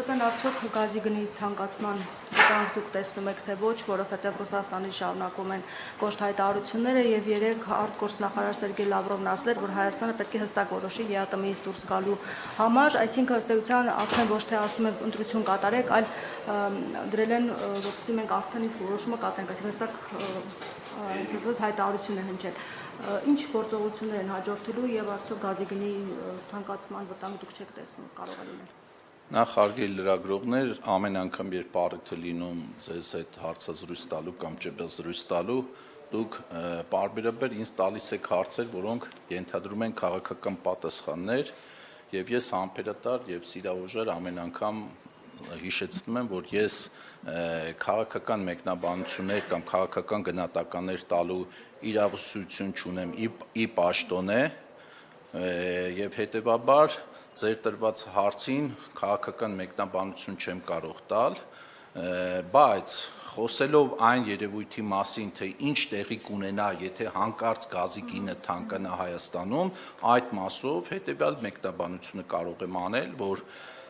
Իրական արդյոք գազի գնի թանկացման վտանգ դուք տեսնում եք, թե ոչ, որովհետև Ռուսաստանի շարունակում են կոշտ հայտարարությունները եւ երեք արտգործնախարար Սերգեյ Լավրովն ասել, որ Հայաստանը պետք է հստակ որոշի ԵԱՏՄ-ից դուրս գալու համար, այսինքն ըստ էության արդեն ոչ թե ասում են ընտրություն կատարեք, այլ դրել են, որպեսզի մենք արդեն իսկ որոշումը կատարենք, այսինքն հստակ հայտարարություն են հնչել։ Ինչ գործողություններ են հաջորդելու եւ արդյոք գազի գնի թանկացման վտանգ դուք չեք տեսնում, կարող է լինել։ Նախ հարգելի լրագրողներ, ամեն անգամ երբ առիթ է լինում ձեզ հետ հարցազրույց տալու կամ ճեպազրույց տալու, դուք պարբերաբար ինձ տալիս եք հարցեր, որոնք ենթադրում են քաղաքական պատասխաններ, եւ ես համբերատար եւ սիրահոժար ամեն անգամ հիշեցնում եմ, որ ես քաղաքական մեկնաբանություններ կամ քաղաքական գնահատականներ տալու իրավասություն չունեմ ի պաշտոնե եւ հետեւաբար ձեր տրված հարցին քաղաքական մեկնաբանություն չեմ կարող տալ, բայց խոսելով այն երևույթի մասին, թե ինչ տեղի կունենա, եթե հանկարծ գազի գինը թանկանա Հայաստանում, այդ մասով հետեւյալ մեկնաբանությունը կարող եմ անել, որ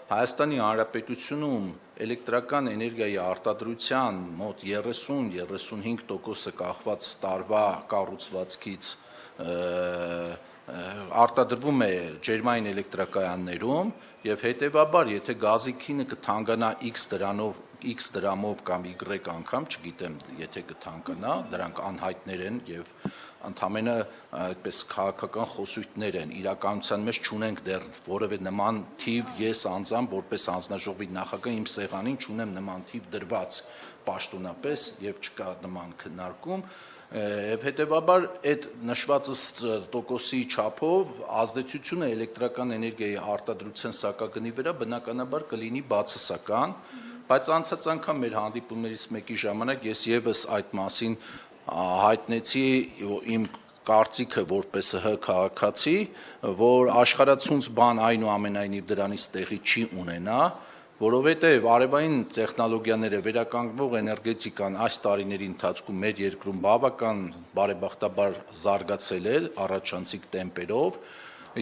Հայաստանի Հանրապետությունում էլեկտրական էներգիայի արտադրության մոտ 30-35% կախված տարվա կառուցվածքից արտադրվում է ջերմային էլեկտրակայաններում եւ հետեւաբար եթե գազի գինը կթանկանա X դրամով կամ Y անգամ, չգիտեմ, եթե կթանկանա, դրանք անհայտներ են եւ ընդամենը այդպես քաղաքական խոսույթներ են, իրականության մեջ չունենք դեռ որևէ նման թիվ, ես անձամբ որպես հանձնաժողովի նախագահ իմ սեղանին չունեմ նման թիվ դրված պաշտոնապես եւ չկա նման քննարկում եւ հետեւաբար այդ նշված տոկոսի չափով ազդեցությունը էլեկտրական էներգիայի արտադրության սակագնի վրա բնականաբար կլինի բացասական, բայց անցած անգամ մեր հանդիպումներից մեկի ժամանակ ես եւս այդ մասին հայտնեցի իմ կարծիքը որպես ՀՀ քաղաքացի, որ աշխարհացունց բան այնուամենայնիվ դրանից տեղի չի ունենա, որովհետև արևային տեխնոլոգիաները վերականգնվող էներգետիկան այս տարիների ընթացքում մեր երկրում բավական բարեբախտաբար զարգացել է առաջանցիկ տեմպերով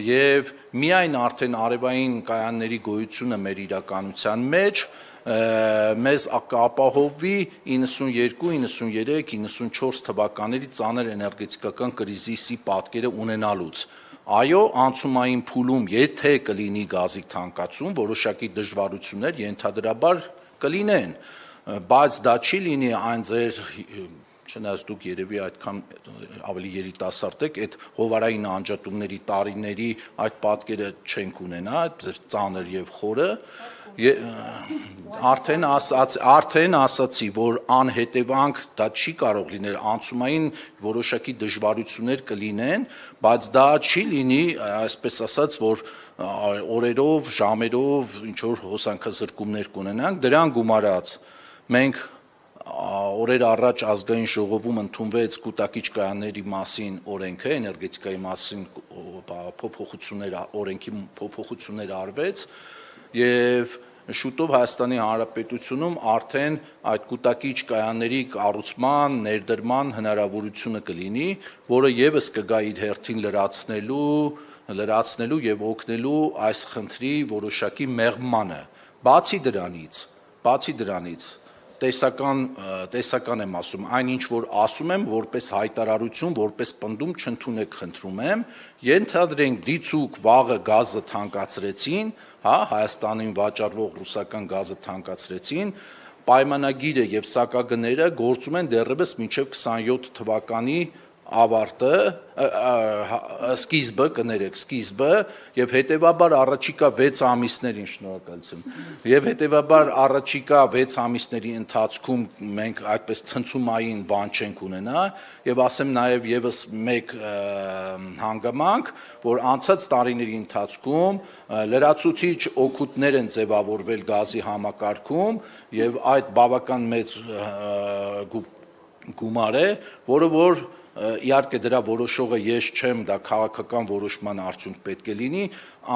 եւ միայն արդեն արևային կայանների գոյությունը մեր իրականության մեջ մեզ կապահովի 92, 93, 94 թվականների ծանր էներգետիկական կրիզիսի պատկերը ունենալուց։ Այո, անցումային փուլում եթե կլինի գազի թանկացում, որոշակի դժվարություններ ենթադրաբար կլինեն, բայց դա չի լինի այն ձեր չնայած դուք երևի այդքան ավելի երիտասարդ եք, այդ հովարային անջատումների տարիների այդ պատկերը չենք ունենա, այդ ծանր եւ խորը, արդեն ասացի, որ անհետևանք դա չի կարող լինել, անցումային որոշակի դժվարություններ կլինեն, բայց դա չի լինի, այսպես ասած, որ օրերով, ժամերով ինչ որ հոսանքազրկումներ կունենանք, դրան գումարած մենք օրեր առաջ ազգային ժողովում ընդունվեց կուտակիչ կայանների մասին օրենքը, էներգետիկայի մասին օրենքի փոփոխություններ արվեց եւ շուտով Հայաստանի Հանրապետությունում արդեն այդ կուտակիչ կայանների կառուցման, ներդրման հնարավորությունը կլինի, որը եւս կգա իր հերթին լրացնելու եւ օգնելու այս խնդրի որոշակի մեղմանը։ Բացի դրանից տեսական եմ ասում, այնինչ որ ասում եմ որպես հայտարարություն, որպես պնդում չընդունեք, խնդրում եմ, ենթադրենք դիցուք վաղը գազը թանկացրեցին, Հայաստանին վաճառվող ռուսական գազը թանկացրեցին, պայմանագիրը եւ սակագները գործում են դեռևս մինչեւ 27 թվականի ավարտը, սկիզբը եւ հետեւաբար առաջիկա 6 ամիսներին շնորհակալություն եւ հետեւաբար առաջիկա 6 ամիսների ընթացքում մենք այդպես ցնցումային բան չենք ունենա եւ ասեմ նաեւ եւս մեկ հանգամանք, որ անցած տարիների ընթացքում լրացուցիչ օգուտներ են ձևավորվել գազի համակարգում եւ այդ բավական մեծ գումար է, որը որ իհարկե դրա որոշողը ես չեմ, դա քաղաքական որոշման արդյունք պետք է լինի,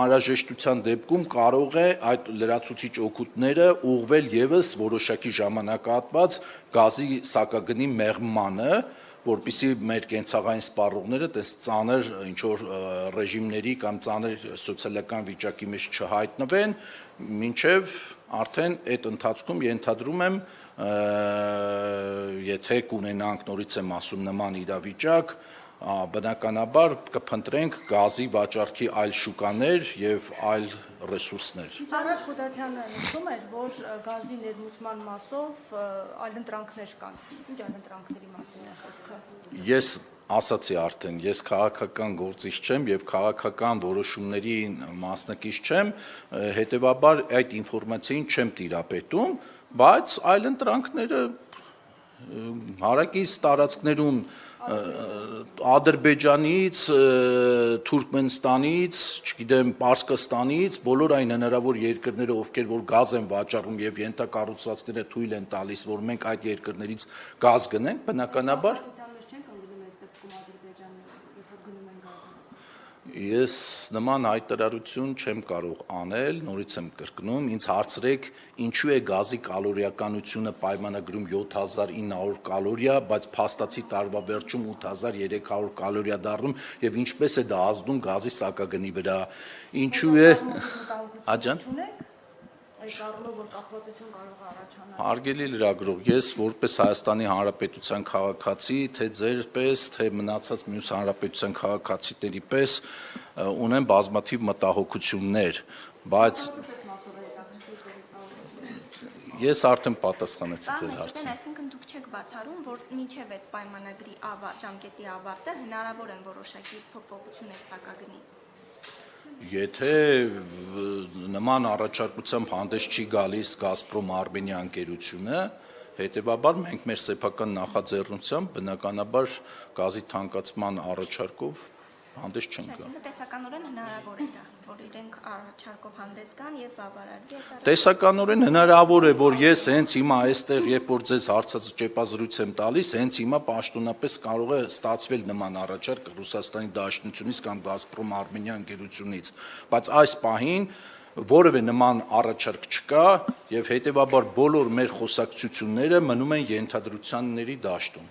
անհրաժեշտության դեպքում կարող է այդ լրացուցիչ օգուտները ուղղվել եւս որոշակի ժամանակահատված գազի սակագնի մեղմանը, որպեսզի մեր կենցաղային սպառողները տես ծանր ինչ որ ռեժիմների կամ ծանր սոցիալական վիճակի մեջ չհայտնվեն, մինչև արդեն այդ ընթացքում ենթադրում եմ, եթե կունենանք նորից եմ ասում նման իրավիճակ, բնականաբար կփնտրենք գազի վաճառքի այլ շուկաներ եւ այլ ռեսուրսներ։ Առաջ Խուդակյանը նշում էր, որ գազի ներմուծման մասով այլընտրանքներ կան։ Ինչ այլընտրանքների մասին է խոսքը։ Ես ասացի արդեն, ես քաղաքական գործիչ չեմ եւ քաղաքական որոշումների մասնակից չեմ, հետեւաբար այդ ինֆորմացիային չեմ տիրապետում, բայց այլընտրանքները հարակից տարածքներում Ադրբեջանից, Թուրքմենստանից, չգիտեմ, Պարսկստանից, բոլոր այն հնարավոր երկրները, ովքեր որ գազ են վաճառում եւ ենթակառուցվածքները թույլ են տալիս, որ մենք այդ երկրներից գազ գնենք, բնականաբար Ես նման հայտարարություն չեմ կարող անել, նորից եմ կրկնում, ինձ հարցրեք, ինչու է գազի կալորիականությունը պայմանագրում 7900 կալորիա, բայց փաստացի տարվա վերջում 8300 կալորիա դառնում եւ ինչպես է դա ազդում գազի սակագնի վրա։ Ինչու է Աջան Այս առումով որ կախվածություն կարող է առաջանալ։ Հարգելի լրագրող, ես որպես Հայաստանի Հանրապետության քաղաքացի, թե ձեր պես, թե մնացած մյուս հանրապետության քաղաքացիների պես ունեմ բազմաթիվ մտահոգություններ, բայց ես արդեն պատասխանեցի ձեր հարցին։ Այսինքն դուք չեք բացառում, որ մինչև այդ պայմանագրի ժամկետի ավարտը հնարավոր են որոշակի փոփոխություններ սակագնի։ Եթե նման առաջարկությամբ հանդես չի գալիս Գազպրոմ Արմենիա ընկերությունը, հետևաբար մենք մեր սեփական նախաձեռնությամբ բնականաբար գազի թանկացման առաջարկով հանդես չենք գա։ Այսինքն տեսականորեն հնարավոր է դա, որ իրենք առաջարկով հանդես գան եւ բավարարվի այդ Տեսականորեն հնարավոր է, որ ես հենց հիմա այստեղ, երբ որ ձեզ հարցած ճեպազրույց եմ տալիս, հենց հիմա պաշտոնապես կարող է ստացվել նման առաջարկ Ռուսաստանի Դաշնությունից կամ Գազպրոմ Արմենիա ընկերությունից, բայց այս պահին որևէ նման առաջարկ չկա եւ հետեւաբար բոլոր մեր խոսակցությունները մնում են ենթադրությունների դաշտում։